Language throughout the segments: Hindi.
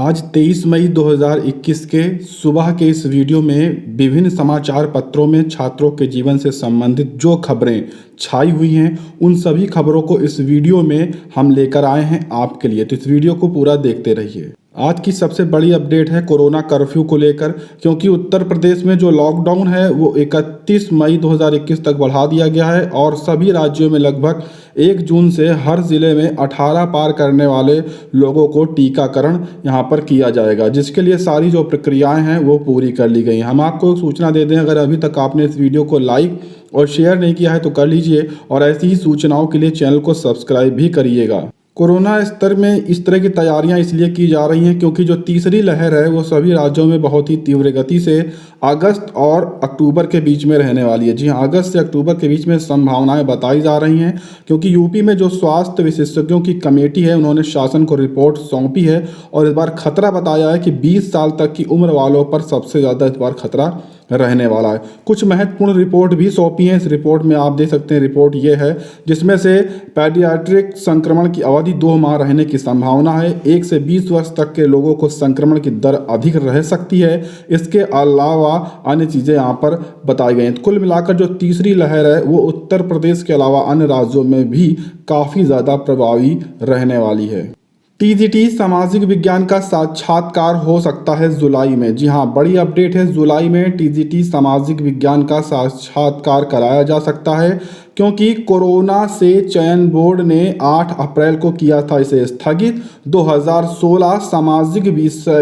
आज 23 मई 2021 के सुबह के इस वीडियो में विभिन्न समाचार पत्रों में छात्रों के जीवन से संबंधित जो खबरें छाई हुई हैं उन सभी खबरों को इस वीडियो में हम लेकर आए हैं आपके लिए। तो इस वीडियो को पूरा देखते रहिए। आज की सबसे बड़ी अपडेट है कोरोना कर्फ्यू को लेकर, क्योंकि उत्तर प्रदेश में जो लॉकडाउन है वो 31 मई 2021 तक बढ़ा दिया गया है और सभी राज्यों में लगभग 1 जून से हर ज़िले में 18 पार करने वाले लोगों को टीकाकरण यहाँ पर किया जाएगा, जिसके लिए सारी जो प्रक्रियाएं हैं वो पूरी कर ली गई हैं। हम आपको एक सूचना दे दें, अगर अभी तक आपने इस वीडियो को लाइक और शेयर नहीं किया है तो कर लीजिए और ऐसी ही सूचनाओं के लिए चैनल को सब्सक्राइब भी करिएगा। कोरोना स्तर में इस तरह की तैयारियां इसलिए की जा रही हैं क्योंकि जो तीसरी लहर है वो सभी राज्यों में बहुत ही तीव्र गति से अगस्त और अक्टूबर के बीच में रहने वाली है। जी हाँ, अगस्त से अक्टूबर के बीच में संभावनाएं बताई जा रही हैं, क्योंकि यूपी में जो स्वास्थ्य विशेषज्ञों की कमेटी है उन्होंने शासन को रिपोर्ट सौंपी है और इस बार खतरा बताया है कि 20 साल तक की उम्र वालों पर सबसे ज़्यादा इस बार खतरा रहने वाला है। कुछ महत्वपूर्ण रिपोर्ट भी सौंपी हैं। इस रिपोर्ट में आप देख सकते हैं, रिपोर्ट ये है जिसमें से पैडियाट्रिक संक्रमण की अवधि 2 माह रहने की संभावना है। 1 से 20 वर्ष तक के लोगों को संक्रमण की दर अधिक रह सकती है। इसके अलावा अन्य चीज़ें यहाँ पर बताई गई हैं। कुल मिलाकर जो तीसरी लहर है वो उत्तर प्रदेश के अलावा अन्य राज्यों में भी काफ़ी ज़्यादा प्रभावी रहने वाली है। टीजीटी सामाजिक विज्ञान का साक्षात्कार हो सकता है जुलाई में। जी हाँ, बड़ी अपडेट है। जुलाई में टीजीटी सामाजिक विज्ञान का साक्षात्कार कराया जा सकता है, क्योंकि कोरोना से चयन बोर्ड ने 8 अप्रैल को किया था इसे स्थगित। 2016 सामाजिक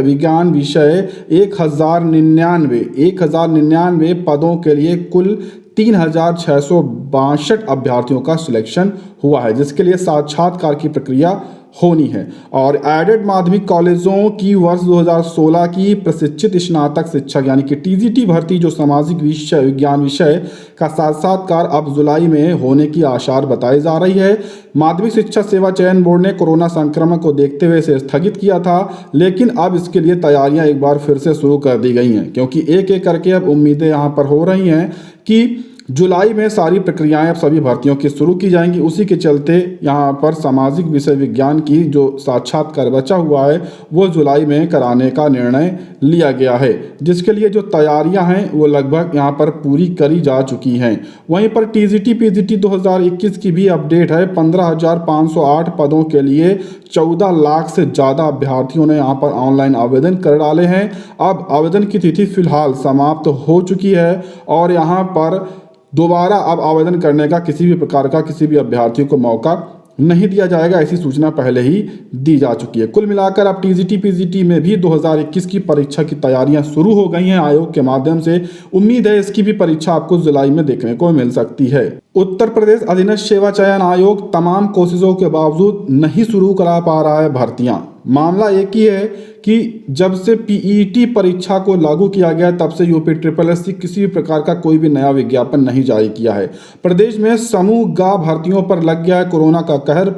विज्ञान विषय 1099 पदों के लिए कुल 3662 अभ्यर्थियों का सिलेक्शन हुआ है, जिसके लिए साक्षात्कार की प्रक्रिया होनी है। और एडेड माध्यमिक कॉलेजों की वर्ष 2016 की प्रशिक्षित स्नातक शिक्षक यानी कि टीजीटी भर्ती जो सामाजिक विज्ञान विषय का साक्षात्कार अब जुलाई में होने की आसार बताई जा रही है। माध्यमिक शिक्षा सेवा चयन बोर्ड ने कोरोना संक्रमण को देखते हुए इसे स्थगित किया था, लेकिन अब इसके लिए तैयारियां एक बार फिर से शुरू कर दी गई हैं, क्योंकि एक एक करके अब उम्मीदें यहाँ पर हो रही हैं कि जुलाई में सारी प्रक्रियाएं अब सभी भर्तियों की शुरू की जाएंगी। उसी के चलते यहाँ पर सामाजिक विषय विज्ञान की जो साक्षात्कार बचा हुआ है वो जुलाई में कराने का निर्णय लिया गया है, जिसके लिए जो तैयारियां हैं वो लगभग यहाँ पर पूरी करी जा चुकी हैं। वहीं पर टीजीटी पीजीटी 2021 की भी अपडेट है। 15,508 पदों के लिए 14 लाख से ज़्यादा अभ्यर्थियों ने यहाँ पर ऑनलाइन आवेदन कर डाले हैं। अब आवेदन की तिथि फिलहाल समाप्त हो चुकी है और यहाँ पर दोबारा अब आवेदन करने का किसी भी प्रकार का किसी भी अभ्यर्थी को मौका नहीं दिया जाएगा। ऐसी सूचना पहले ही दी जा चुकी है। कुल मिलाकर अब टीजीटी पीजीटी में भी 2021 की परीक्षा की तैयारियां शुरू हो गई हैं आयोग के माध्यम से। उम्मीद है इसकी भी परीक्षा आपको जुलाई में देखने को मिल सकती है। उत्तर प्रदेश अधीनस्थ सेवा चयन आयोग तमाम कोशिशों के बावजूद नहीं शुरू करा पा रहा है भर्तियां। मामला एक ही है कि जब से पीईटी परीक्षा को लागू किया गया तब से यूपी SSS किसी भी प्रकार का कोई भी नया विज्ञापन नहीं जारी किया है। प्रदेश में समूह ग भर्तियों पर लग गया है कोरोना का कहर।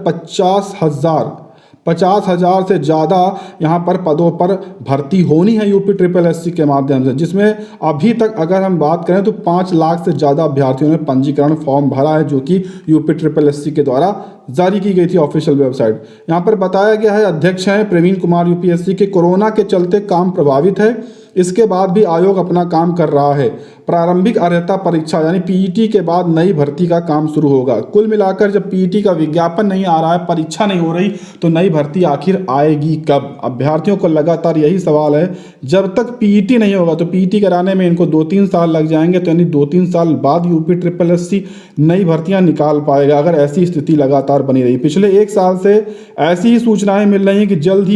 50,000 से ज़्यादा यहाँ पर पदों पर भर्ती होनी है यूपी SSS के माध्यम से, जिसमें अभी तक अगर हम बात करें तो 5 लाख से ज़्यादा अभ्यर्थियों ने पंजीकरण फॉर्म भरा है, जो कि यूपी SSS के द्वारा जारी की गई थी ऑफिशियल वेबसाइट। यहाँ पर बताया गया है, अध्यक्ष हैं प्रवीण कुमार यूपीएससी के, कोरोना के चलते काम प्रभावित है, इसके बाद भी आयोग अपना काम कर रहा है। प्रारंभिक अर्हता परीक्षा यानी पीईटी के बाद नई भर्ती का काम शुरू होगा। कुल मिलाकर जब पीईटी का विज्ञापन नहीं आ रहा है, परीक्षा नहीं हो रही, तो नई भर्ती आखिर आएगी कब? अभ्यर्थियों को लगातार यही सवाल है। जब तक पीईटी नहीं होगा तो पीईटी कराने में इनको 2-3 साल लग जाएंगे, तो यानी 2-3 साल बाद यूपी SSS नई भर्तियां निकाल पाएगा, अगर ऐसी स्थिति लगातार बनी रही। पिछले 1 साल से ऐसी ही सूचनाएं मिल रही हैं कि जल्द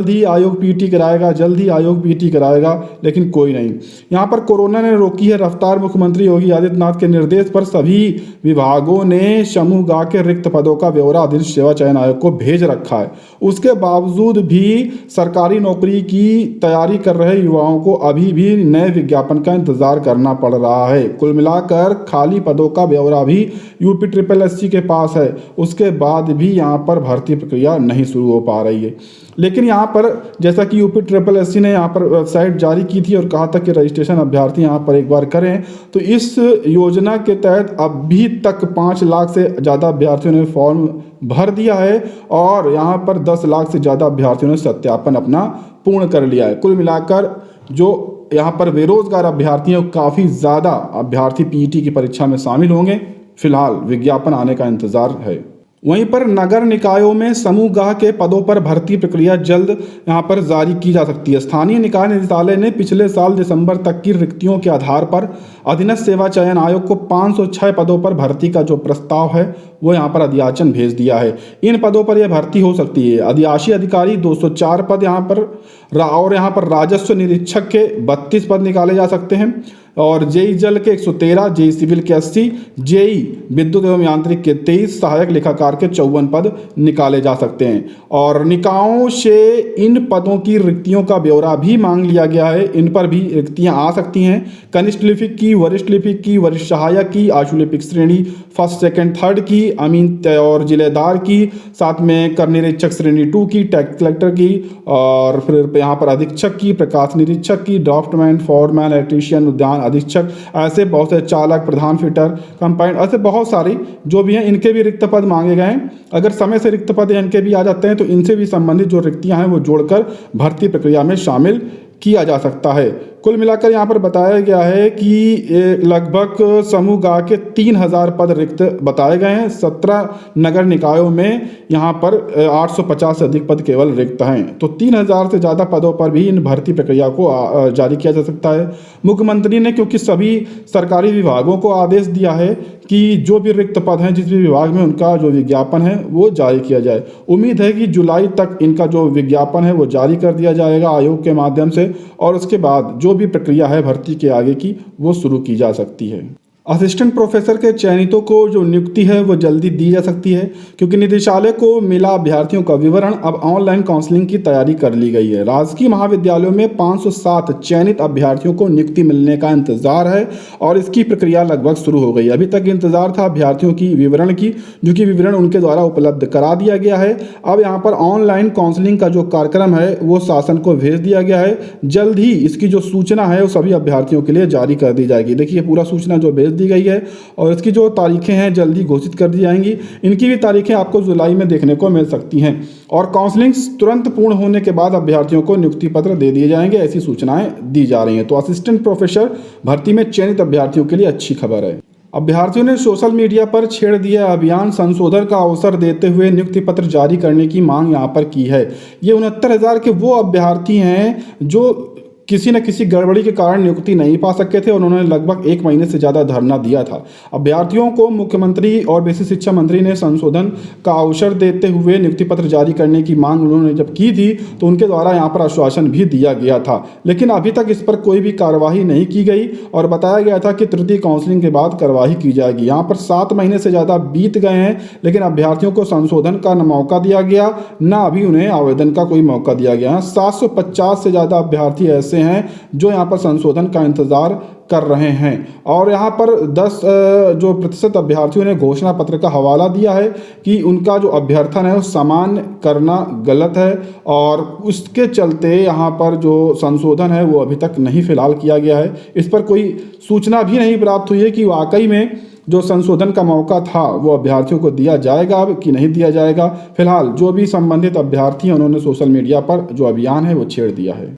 ही आयोग पीईटी कराएगा, जल्द ही आयोग पीईटी कराएगा, लेकिन कोई नहीं। यहाँ पर कोरोना ने रोकी है रफ्तार। मुख्यमंत्री योगी आदित्यनाथ के निर्देश पर सभी विभागों ने समूह ग के रिक्त पदों का ब्यौरा अधीनस्थ सेवा चयन आयोग को भेज रखा है। उसके बावजूद भी सरकारी नौकरी की तैयारी कर रहे युवाओं को अभी भी नए विज्ञापन का इंतजार करना पड़ रहा है। कुल मिलाकर खाली पदों का ब्यौरा भी यूपी SSS के पास है, उसके बाद भी यहाँ पर भर्ती प्रक्रिया नहीं शुरू हो पा रही है। लेकिन यहाँ पर जैसा कि UPSSC ने यहाँ पर वेबसाइट जारी की थी और कहा था कि रजिस्ट्रेशन अभ्यर्थी यहाँ पर एक बार करें, तो इस योजना के तहत अभी तक 5 लाख से ज़्यादा अभ्यर्थियों ने फॉर्म भर दिया है और यहाँ पर 10 लाख से ज़्यादा अभ्यर्थियों ने सत्यापन अपना पूर्ण कर लिया है। कुल मिलाकर जो यहाँ पर बेरोजगार अभ्यर्थी हैं, काफ़ी ज़्यादा अभ्यर्थी PET की परीक्षा में शामिल होंगे। फिलहाल विज्ञापन आने का इंतज़ार है। वहीं पर नगर निकायों में समूहगाह के पदों पर भर्ती प्रक्रिया जल्द यहां पर जारी की जा सकती है। स्थानीय निकाय निदेशालय ने पिछले साल दिसंबर तक की रिक्तियों के आधार पर अधीनस्थ सेवा चयन आयोग को 506 पदों पर भर्ती का जो प्रस्ताव है वो यहां पर अधियाचन भेज दिया है। इन पदों पर यह भर्ती हो सकती है। अधियाशी अधिकारी 204 पद यहां पर और यहां पर राजस्व निरीक्षक के 32 पद निकाले जा सकते हैं और जेई जल के 113, जेई सिविल के 80, जेई विद्युत एवं यांत्रिक के 23, सहायक लेखाकार के 54 पद निकाले जा सकते हैं। और निकायों से इन पदों की रिक्तियों का ब्यौरा भी मांग लिया गया है। इन पर भी रिक्तियां आ सकती हैं। कनिष्ठ लिपिक की, वरिष्ठ लिपिक की, वरिष्ठ सहायक की, आशु लिपिक श्रेणी 1st, 2nd, 3rd की, अमीन और जिलेदार की, साथ में कर निरीक्षक श्रेणी 2 की, टैक्स कलेक्टर की, और फिर यहाँ पर अधीक्षक की, प्रकाश निरीक्षक की, ड्राफ्टमैन, फॉरमैन, इलेक्ट्रीशियन, उद्यान अधीक्षक, ऐसे बहुत से चालक, प्रधान फिटर, कंपाउंड, ऐसे बहुत सारी जो भी हैं, इनके भी रिक्त पद मांगे गए हैं। अगर समय से रिक्त पद इनके भी आ जाते हैं तो इनसे भी संबंधित जो रिक्तियां हैं वो जोड़कर भर्ती प्रक्रिया में शामिल किया जा सकता है। कुल मिलाकर यहाँ पर बताया गया है कि लगभग समूहगाह के 3000 पद रिक्त बताए गए हैं। 17 नगर निकायों में यहाँ पर 850 से अधिक पद केवल रिक्त हैं। तो 3000 से ज़्यादा पदों पर भी इन भर्ती प्रक्रिया को जारी किया जा सकता है। मुख्यमंत्री ने क्योंकि सभी सरकारी विभागों को आदेश दिया है कि जो भी रिक्त पद हैं जिस भी विभाग में, उनका जो विज्ञापन है वो जारी किया जाए। उम्मीद है कि जुलाई तक इनका जो विज्ञापन है वो जारी कर दिया जाएगा आयोग के माध्यम से और उसके बाद जो भी प्रक्रिया है भर्ती के आगे की वो शुरू की जा सकती है। असिस्टेंट प्रोफेसर के चयनितों को जो नियुक्ति है वो जल्दी दी जा सकती है क्योंकि निदेशालय को मिला अभ्यर्थियों का विवरण। अब ऑनलाइन काउंसलिंग की तैयारी कर ली गई है। राजकीय महाविद्यालयों में 507 चयनित अभ्यर्थियों को नियुक्ति मिलने का इंतजार है और इसकी प्रक्रिया लगभग शुरू हो गई। अभी तक इंतजार था अभ्यर्थियों की विवरण की, जो कि विवरण उनके द्वारा उपलब्ध करा दिया गया है। अब यहाँ पर ऑनलाइन काउंसलिंग का जो कार्यक्रम है वो शासन को भेज दिया गया है। जल्द ही इसकी जो सूचना है वो सभी अभ्यर्थियों के लिए जारी कर दी जाएगी। देखिए पूरा सूचना जो भेज दी गई है और इसकी जो तारीखें हैं जल्दी घोषित कर दी जाएंगी। इनकी भी तारीखें आपको जुलाई में देखने को मिल सकती हैं और काउंसलिंग तुरंत पूर्ण होने के बाद अभ्यर्थियों को नियुक्ति पत्र दे दिए जाएंगे, ऐसी सूचनाएं दी जा रही हैं। तो असिस्टेंट प्रोफेसर भर्ती में चयनित अभ्यर्थियों के लिए अच्छी खबर है। अभ्यर्थियों ने सोशल मीडिया पर छेड़ दिया अभियान, संशोधन का अवसर देते हुए नियुक्ति पत्र जारी करने की मांग यहां पर की है। ये 69,000 के वो अभ्यर्थी हैं जो किसी न किसी गड़बड़ी के कारण नियुक्ति नहीं पा सके थे। उन्होंने लगभग 1 महीने से ज़्यादा धरना दिया था। अभ्यर्थियों को मुख्यमंत्री और बेसिक शिक्षा मंत्री ने संशोधन का अवसर देते हुए नियुक्ति पत्र जारी करने की मांग उन्होंने जब की थी तो उनके द्वारा यहाँ पर आश्वासन भी दिया गया था, लेकिन अभी तक इस पर कोई भी कार्यवाही नहीं की गई और बताया गया था कि तृतीय काउंसलिंग के बाद कार्यवाही की जाएगी। यहाँ पर 7 महीने से ज़्यादा बीत गए हैं लेकिन अभ्यर्थियों को संशोधन का न मौका दिया गया न अभी उन्हें आवेदन का कोई मौका दिया गया। 750 से ज़्यादा अभ्यर्थी ऐसे हैं जो यहाँ पर संशोधन का इंतजार कर रहे हैं और यहाँ पर 10% अभ्यर्थियों ने घोषणा पत्र का हवाला दिया है कि उनका जो अभ्यर्थन है वो सामान्य करना गलत है और उसके चलते यहाँ पर जो संशोधन है वो अभी तक नहीं फिलहाल किया गया है। इस पर कोई सूचना भी नहीं प्राप्त हुई है कि वाकई में जो संशोधन का मौका था वो अभ्यर्थियों को दिया जाएगा कि नहीं दिया जाएगा। फिलहाल जो भी संबंधित अभ्यर्थी हैं उन्होंने सोशल मीडिया पर जो अभियान है वो छेड़ दिया है।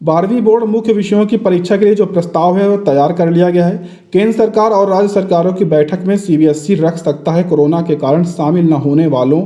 12वीं बोर्ड मुख्य विषयों की परीक्षा के लिए जो प्रस्ताव है वो तैयार कर लिया गया है। केंद्र सरकार और राज्य सरकारों की बैठक में CBSE रख सकता है कोरोना के कारण शामिल न होने वालों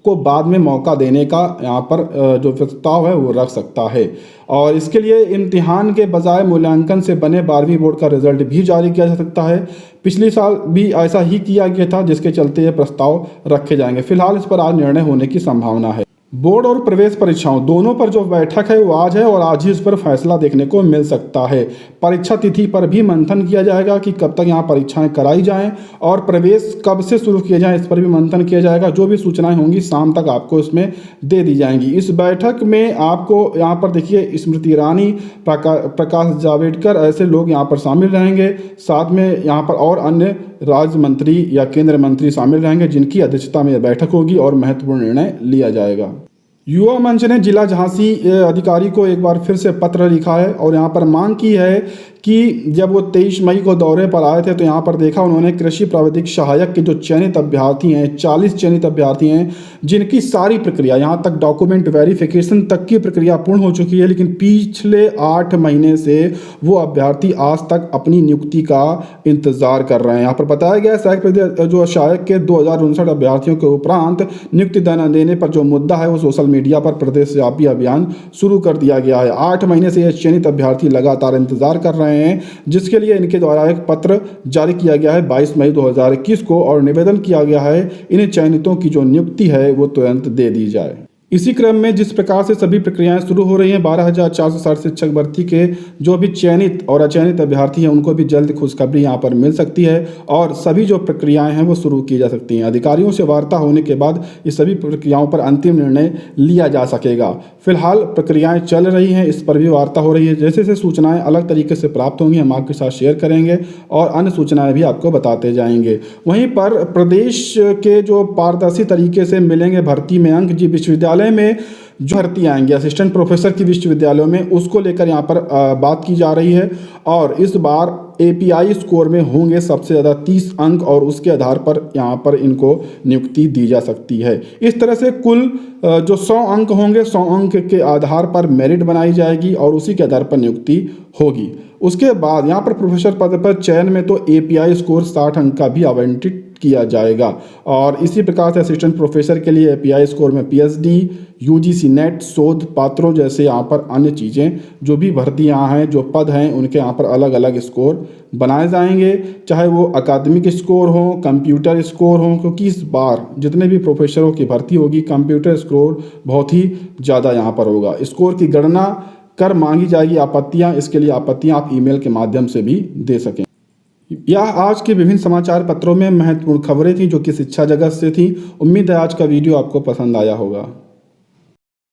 को बाद में मौका देने का यहाँ पर जो प्रस्ताव है वो रख सकता है और इसके लिए इम्तिहान के बजाय मूल्यांकन से बने 12वीं बोर्ड का रिजल्ट भी जारी किया जा सकता है। पिछले साल भी ऐसा ही किया गया था जिसके चलते ये प्रस्ताव रखे जाएंगे। फिलहाल इस पर आज निर्णय होने की संभावना है। बोर्ड और प्रवेश परीक्षाओं दोनों पर जो बैठक है वो आज है और आज ही इस पर फैसला देखने को मिल सकता है। परीक्षा तिथि पर भी मंथन किया जाएगा कि कब तक यहाँ परीक्षाएं कराई जाएं और प्रवेश कब से शुरू किया जाए इस पर भी मंथन किया जाएगा। जो भी सूचनाएं होंगी शाम तक आपको इसमें दे दी जाएंगी। इस बैठक में आपको यहाँ पर देखिए स्मृति ईरानी, प्रकाश जावड़ेकर ऐसे लोग यहाँ पर शामिल रहेंगे। साथ में यहाँ पर और अन्य राज्य मंत्री या केंद्र मंत्री शामिल रहेंगे जिनकी अध्यक्षता में यह बैठक होगी और महत्वपूर्ण निर्णय लिया जाएगा। युवा मंच ने जिला झांसी अधिकारी को एक बार फिर से पत्र लिखा है और यहाँ पर मांग की है कि जब वो 23 मई को दौरे पर आए थे तो यहाँ पर देखा उन्होंने कृषि प्राविधिक सहायक के जो चयनित अभ्यर्थी हैं, 40 चयनित अभ्यर्थी हैं जिनकी सारी प्रक्रिया यहाँ तक डॉक्यूमेंट वेरिफिकेशन तक की प्रक्रिया पूर्ण हो चुकी है, लेकिन पिछले 8 महीने से वो अभ्यर्थी आज तक अपनी नियुक्ति का इंतजार कर रहे हैं। यहाँ पर बताया गया है जो सहायक के 2059 अभ्यर्थियों के उपरांत नियुक्ति देने पर जो मुद्दा है वो सोशल मीडिया पर प्रदेशव्यापी अभियान शुरू कर दिया गया है। 8 महीने से ये चयनित अभ्यर्थी लगातार इंतजार कर रहे हैं, जिसके लिए इनके द्वारा एक पत्र जारी किया गया है 22 मई 2021 को और निवेदन किया गया है इन चयनितों की जो नियुक्ति है वो तुरंत दे दी जाए। इसी क्रम में जिस प्रकार से सभी प्रक्रियाएं शुरू हो रही हैं, 12,460 शिक्षक भर्ती के जो भी चयनित और अचयनित अभ्यर्थी हैं उनको भी जल्द खुशखबरी यहां पर मिल सकती है और सभी जो प्रक्रियाएं हैं वो शुरू की जा सकती हैं। अधिकारियों से वार्ता होने के बाद इस सभी प्रक्रियाओं पर अंतिम निर्णय लिया जा सकेगा। फिलहाल प्रक्रियाएं चल रही हैं, इस पर भी वार्ता हो रही है। जैसे जैसे सूचनाएं अलग तरीके से प्राप्त होंगी हम आपके साथ शेयर करेंगे और अन्य सूचनाएं भी आपको बताते जाएंगे। वहीं पर प्रदेश के जो पारदर्शी तरीके से मिलेंगे भर्ती में अंक, जी विश्वविद्यालय में जो भर्ती आएंगे असिस्टेंट प्रोफेसर की विश्वविद्यालयों में, उसको लेकर यहाँ पर बात की जा रही है और इस बार एपीआई स्कोर में होंगे सबसे ज़्यादा 30 अंक और उसके आधार पर यहाँ पर इनको नियुक्ति दी जा सकती है। इस तरह से कुल जो 100 अंक होंगे, 100 अंक के आधार पर मेरिट बनाई जाएगी और उसी के आधार पर नियुक्ति होगी। उसके बाद यहाँ पर प्रोफेसर पद पर चयन में तो एपीआई स्कोर 60 अंक का भी आवंटित किया जाएगा और इसी प्रकार से असिस्टेंट प्रोफेसर के लिए एपीआई स्कोर में पीएचडी, यूजीसी नेट, शोध पात्रों जैसे यहाँ पर अन्य चीज़ें जो भी भर्ती यहाँ हैं, जो पद हैं उनके यहाँ पर अलग अलग स्कोर बनाए जाएंगे, चाहे वो अकादमिक स्कोर हो, कंप्यूटर स्कोर हो, क्योंकि इस बार जितने भी प्रोफेसरों की भर्ती होगी कंप्यूटर स्कोर बहुत ही ज़्यादा यहाँ पर होगा। स्कोर की गणना कर मांगी जाएगी आपत्तियाँ, इसके लिए आपत्तियाँ आप ईमेल के माध्यम से भी दे सकें। यह आज के विभिन्न समाचार पत्रों में महत्वपूर्ण खबरें थी जो कि शिक्षा जगत से थी। उम्मीद है आज का वीडियो आपको पसंद आया होगा।